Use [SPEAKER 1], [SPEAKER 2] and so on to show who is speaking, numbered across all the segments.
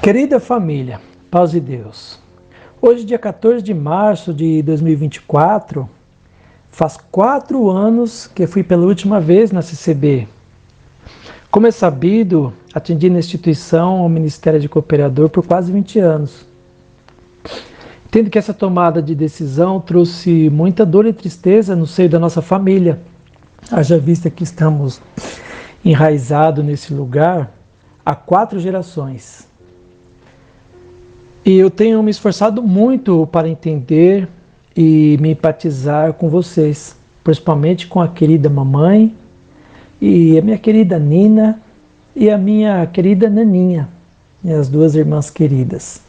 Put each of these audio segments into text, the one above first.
[SPEAKER 1] Querida família, paz e Deus. Hoje, dia 14 de março de 2024, faz 4 anos que fui pela última vez na CCB. Como é sabido, atendi na instituição o Ministério de Cooperador por quase 20 anos. Entendo que essa tomada de decisão trouxe muita dor e tristeza no seio da nossa família. Haja vista que estamos enraizados nesse lugar há 4 gerações. E eu tenho me esforçado muito para entender e me empatizar com vocês, principalmente com a querida mamãe e a minha querida Nina e a minha querida Naninha, minhas 2 irmãs queridas.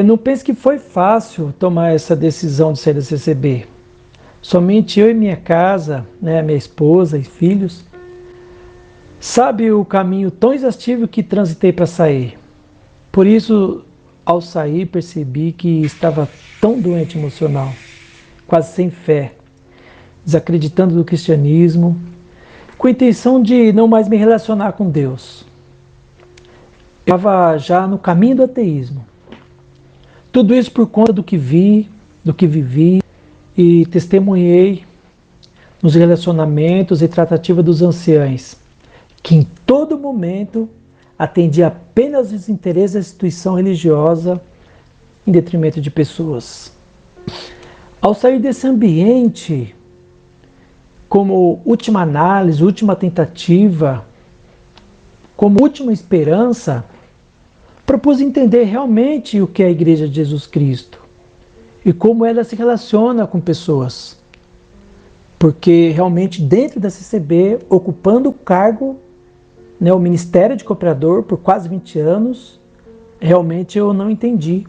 [SPEAKER 1] Não pense que foi fácil tomar essa decisão de sair da CCB. Somente eu e minha casa, minha esposa e filhos, sabe o caminho tão exaustivo que transitei para sair. Por isso, ao sair, percebi que estava tão doente emocional, quase sem fé, desacreditando do cristianismo, com a intenção de não mais me relacionar com Deus. Eu estava já no caminho do ateísmo. Tudo isso por conta do que vi, do que vivi e testemunhei nos relacionamentos e tratativa dos anciães, que em todo momento atendia apenas os interesses da instituição religiosa em detrimento de pessoas. Ao sair desse ambiente, como última análise, última tentativa, como última esperança, propus entender realmente o que é a Igreja de Jesus Cristo e como ela se relaciona com pessoas. Porque realmente dentro da CCB, ocupando o cargo, o Ministério de Cooperador por quase 20 anos, realmente eu não entendi.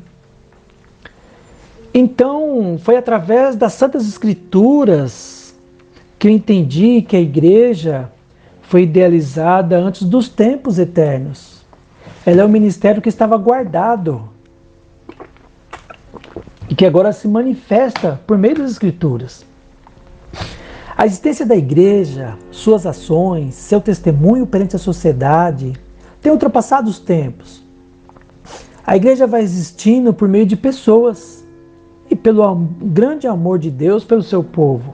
[SPEAKER 1] Então, foi através das Santas Escrituras que eu entendi que a Igreja foi idealizada antes dos tempos eternos. Ela é um ministério que estava guardado e que agora se manifesta por meio das Escrituras. A existência da igreja, suas ações, seu testemunho perante a sociedade tem ultrapassado os tempos. A igreja vai existindo por meio de pessoas e pelo grande amor de Deus pelo seu povo.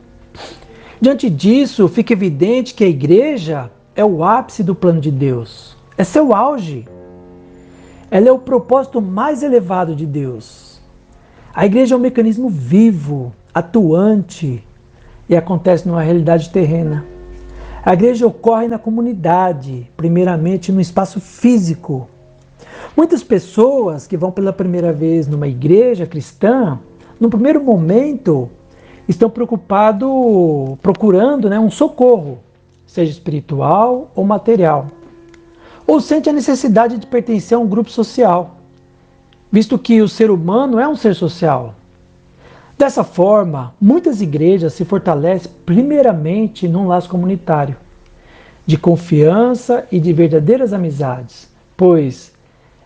[SPEAKER 1] Diante disso, fica evidente que a igreja é o ápice do plano de Deus, é seu auge. Ela é o propósito mais elevado de Deus. A igreja é um mecanismo vivo, atuante, e acontece numa realidade terrena. A igreja ocorre na comunidade, primeiramente no espaço físico. Muitas pessoas que vão pela primeira vez numa igreja cristã, no primeiro momento, estão procurando um socorro, seja espiritual ou material. Ou sente a necessidade de pertencer a um grupo social, visto que o ser humano é um ser social. Dessa forma, muitas igrejas se fortalecem primeiramente num laço comunitário, de confiança e de verdadeiras amizades, pois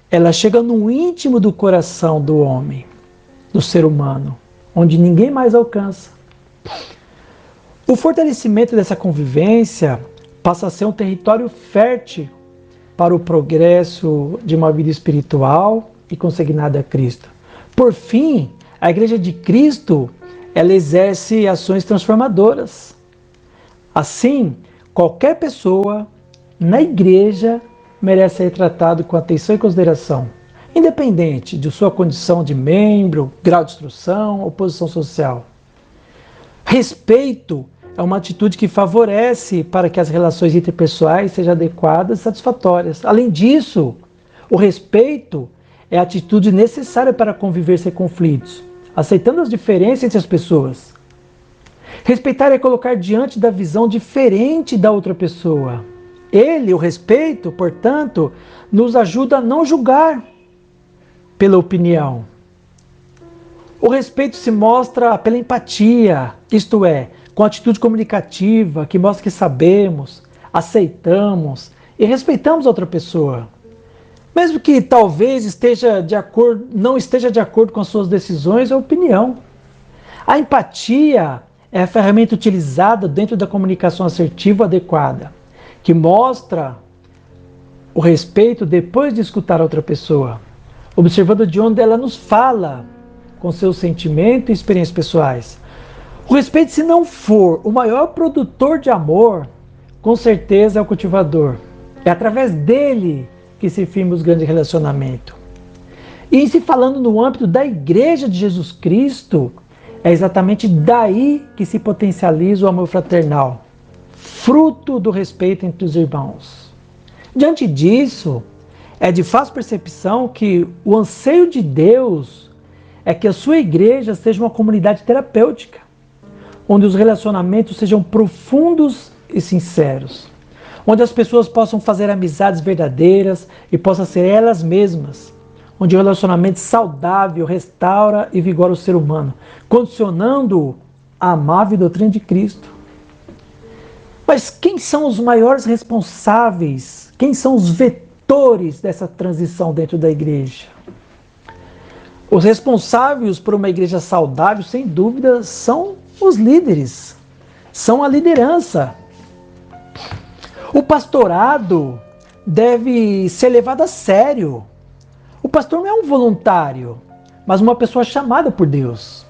[SPEAKER 1] ela chega no íntimo do coração do homem, do ser humano, onde ninguém mais alcança. O fortalecimento dessa convivência passa a ser um território fértil para o progresso de uma vida espiritual e consignada a Cristo. Por fim, a Igreja de Cristo, ela exerce ações transformadoras. Assim, qualquer pessoa na igreja merece ser tratado com atenção e consideração, independente de sua condição de membro, grau de instrução ou posição social. Respeito é uma atitude que favorece para que as relações interpessoais sejam adequadas e satisfatórias. Além disso, o respeito é a atitude necessária para conviver sem conflitos, aceitando as diferenças entre as pessoas. Respeitar é colocar diante da visão diferente da outra pessoa. O respeito, portanto, nos ajuda a não julgar pela opinião. O respeito se mostra pela empatia, isto é, com atitude comunicativa, que mostra que sabemos, aceitamos e respeitamos a outra pessoa. Mesmo que talvez não esteja de acordo com as suas decisões ou opinião. A empatia é a ferramenta utilizada dentro da comunicação assertiva adequada, que mostra o respeito depois de escutar a outra pessoa, observando de onde ela nos fala, com seus sentimentos e experiências pessoais. O respeito, se não for o maior produtor de amor, com certeza é o cultivador. É através dele que se firma os grandes relacionamentos. E em se falando no âmbito da Igreja de Jesus Cristo, é exatamente daí que se potencializa o amor fraternal, fruto do respeito entre os irmãos. Diante disso, é de fácil percepção que o anseio de Deus é que a sua igreja seja uma comunidade terapêutica, onde os relacionamentos sejam profundos e sinceros, onde as pessoas possam fazer amizades verdadeiras e possam ser elas mesmas, onde o relacionamento saudável restaura e vigora o ser humano, condicionando-o à amável doutrina de Cristo. Mas quem são os maiores responsáveis? Quem são os vetores dessa transição dentro da igreja? Os responsáveis por uma igreja saudável, sem dúvida, são os líderes, são a liderança. O pastorado deve ser levado a sério. O pastor não é um voluntário, mas uma pessoa chamada por Deus.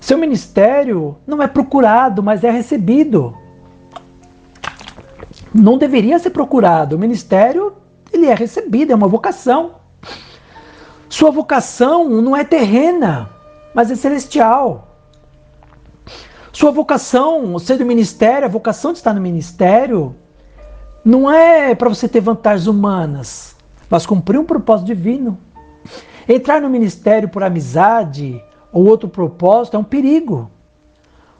[SPEAKER 1] Seu ministério não é procurado, mas é recebido. Não deveria ser procurado. O ministério, ele é recebido, é uma vocação. Sua vocação não é terrena, mas é celestial. Sua vocação, ser do ministério, a vocação de estar no ministério, não é para você ter vantagens humanas, mas cumprir um propósito divino. Entrar no ministério por amizade ou outro propósito é um perigo.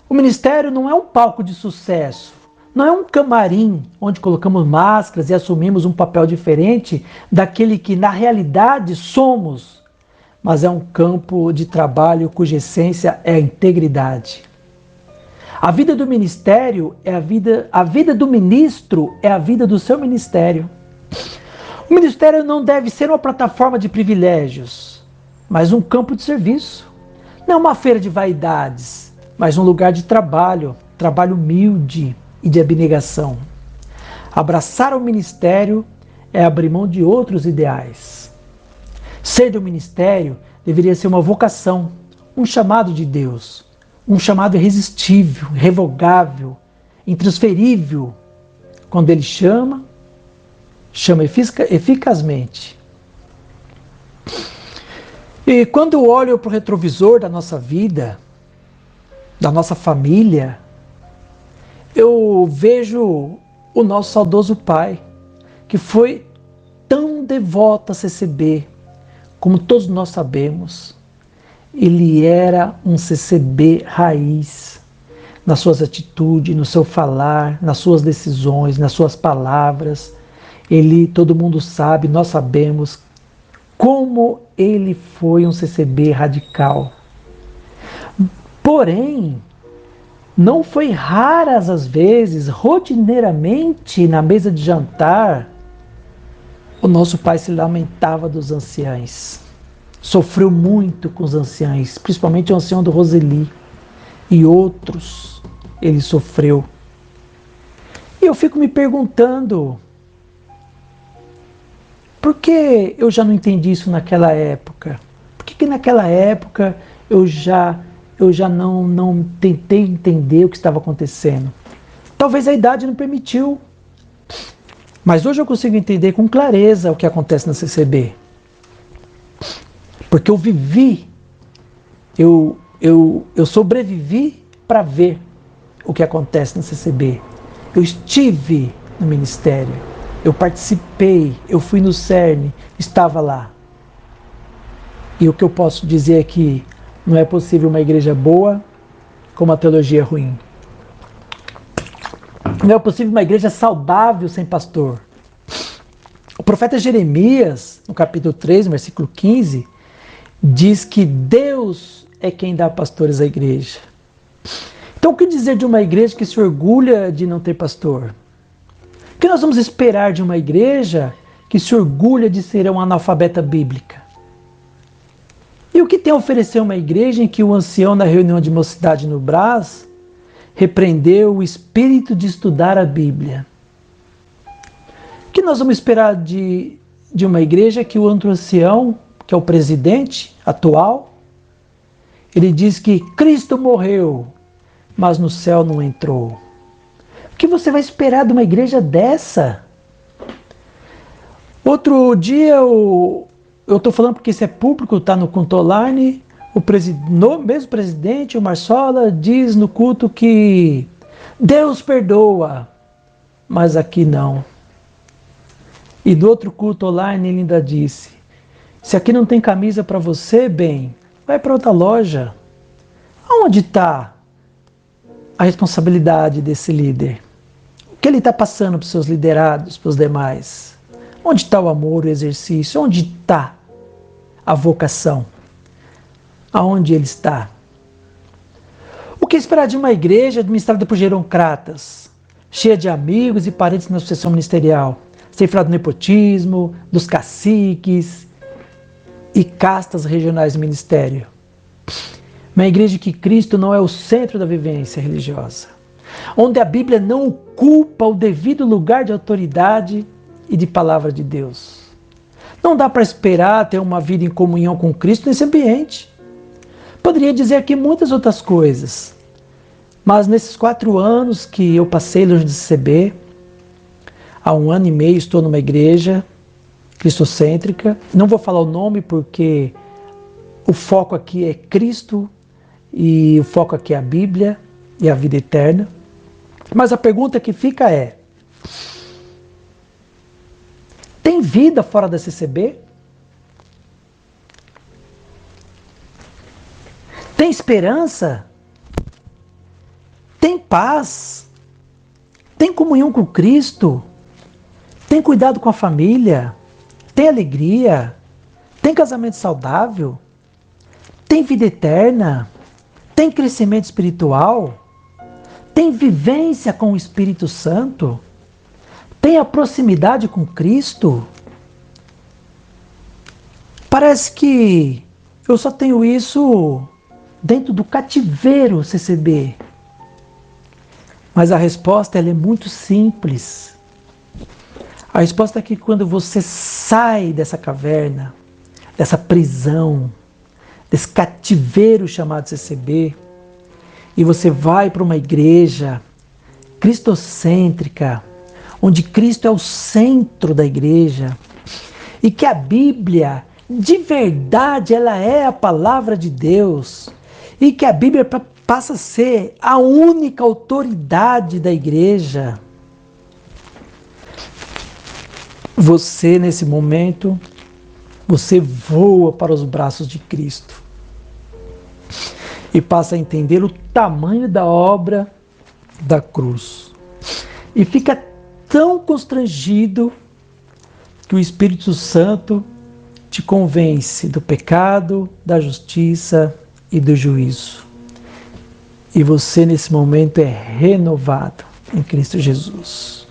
[SPEAKER 1] O ministério não é um palco de sucesso, não é um camarim onde colocamos máscaras e assumimos um papel diferente daquele que na realidade somos, mas é um campo de trabalho cuja essência é a integridade. A vida do ministério é a vida do ministro é a vida do seu ministério. O ministério não deve ser uma plataforma de privilégios, mas um campo de serviço. Não uma feira de vaidades, mas um lugar de trabalho humilde e de abnegação. Abraçar o ministério é abrir mão de outros ideais. Ser do ministério deveria ser uma vocação, um chamado de Deus, um chamado irresistível, irrevogável, intransferível. Quando Ele chama eficazmente. E quando eu olho para o retrovisor da nossa vida, da nossa família, eu vejo o nosso saudoso pai, que foi tão devoto a CCB, como todos nós sabemos. Ele era um CCB raiz, nas suas atitudes, no seu falar, nas suas decisões, nas suas palavras. Todo mundo sabe, nós sabemos como ele foi um CCB radical. Porém, não foi raras as vezes, rotineiramente, na mesa de jantar, o nosso pai se lamentava dos anciães. Sofreu muito com os anciães, principalmente o ancião do Roseli e outros, ele sofreu. E eu fico me perguntando, por que eu já não entendi isso naquela época? Por que naquela época eu já não tentei entender o que estava acontecendo? Talvez a idade não permitiu. Mas hoje eu consigo entender com clareza o que acontece na CCB. Porque eu vivi, eu sobrevivi para ver o que acontece na CCB. Eu estive no ministério, eu participei, eu fui no CERN, estava lá. E o que eu posso dizer é que não é possível uma igreja boa com uma teologia ruim. Não é possível uma igreja saudável sem pastor. O profeta Jeremias, no capítulo 3, versículo 15, diz que Deus é quem dá pastores à igreja. Então o que dizer de uma igreja que se orgulha de não ter pastor? O que nós vamos esperar de uma igreja que se orgulha de ser uma analfabeta bíblica? E o que tem a oferecer uma igreja em que o ancião na reunião de mocidade no Brás repreendeu o espírito de estudar a Bíblia? O que nós vamos esperar de uma igreja que o ancião, que é o presidente atual, ele diz que Cristo morreu, mas no céu não entrou? O que você vai esperar de uma igreja dessa? Outro dia, eu estou falando porque isso é público, está no culto online, o mesmo presidente, o Marsola, diz no culto que Deus perdoa, mas aqui não. E do outro culto online ele ainda disse, se aqui não tem camisa para você, bem, vai para outra loja. Onde está a responsabilidade desse líder? O que ele está passando para os seus liderados, para os demais? Onde está o amor, o exercício? Onde está a vocação? Aonde ele está? O que esperar de uma igreja administrada por geroncratas, cheia de amigos e parentes na sucessão ministerial, sem falar do nepotismo, dos caciques e castas regionais do ministério? Uma igreja que Cristo não é o centro da vivência religiosa, onde a Bíblia não ocupa o devido lugar de autoridade e de palavra de Deus. Não dá para esperar ter uma vida em comunhão com Cristo nesse ambiente. Poderia dizer aqui muitas outras coisas, mas nesses 4 anos que eu passei longe de CB, há 1 ano e meio estou numa igreja cristocêntrica. Não vou falar o nome porque o foco aqui é Cristo e o foco aqui é a Bíblia e a vida eterna. Mas a pergunta que fica é: tem vida fora da CCB? Tem esperança? Tem paz? Tem comunhão com Cristo? Tem cuidado com a família? Tem alegria? Tem casamento saudável? Tem vida eterna? Tem crescimento espiritual? Tem vivência com o Espírito Santo? Tem a proximidade com Cristo? Parece que eu só tenho isso dentro do cativeiro CCB. Mas a resposta ela é muito simples. A resposta é que quando você sai dessa caverna, dessa prisão, desse cativeiro chamado CCB, e você vai para uma igreja cristocêntrica, onde Cristo é o centro da igreja, e que a Bíblia, de verdade, ela é a palavra de Deus, e que a Bíblia passa a ser a única autoridade da igreja. Você, nesse momento, você voa para os braços de Cristo e passa a entender o tamanho da obra da cruz. E fica tão constrangido que o Espírito Santo te convence do pecado, da justiça e do juízo. E você, nesse momento, é renovado em Cristo Jesus.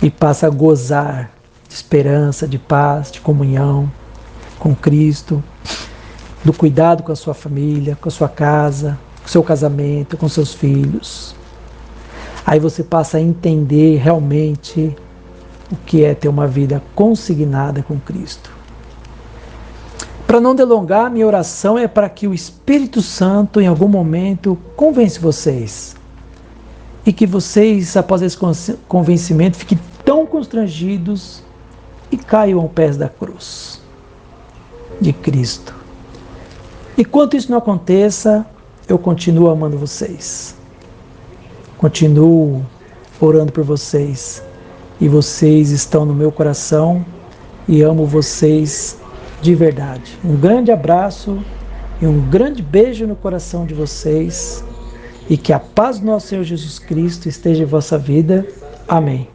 [SPEAKER 1] E passa a gozar de esperança, de paz, de comunhão com Cristo, do cuidado com a sua família, com a sua casa, com o seu casamento, com seus filhos. Aí você passa a entender realmente o que é ter uma vida consignada com Cristo. Para não delongar, minha oração é para que o Espírito Santo, em algum momento, convence vocês. E que vocês, após esse convencimento, fiquem tão constrangidos e caiam aos pés da cruz de Cristo. Enquanto isso não aconteça, eu continuo amando vocês. Continuo orando por vocês. E vocês estão no meu coração e amo vocês de verdade. Um grande abraço e um grande beijo no coração de vocês. E que a paz do nosso Senhor Jesus Cristo esteja em vossa vida. Amém.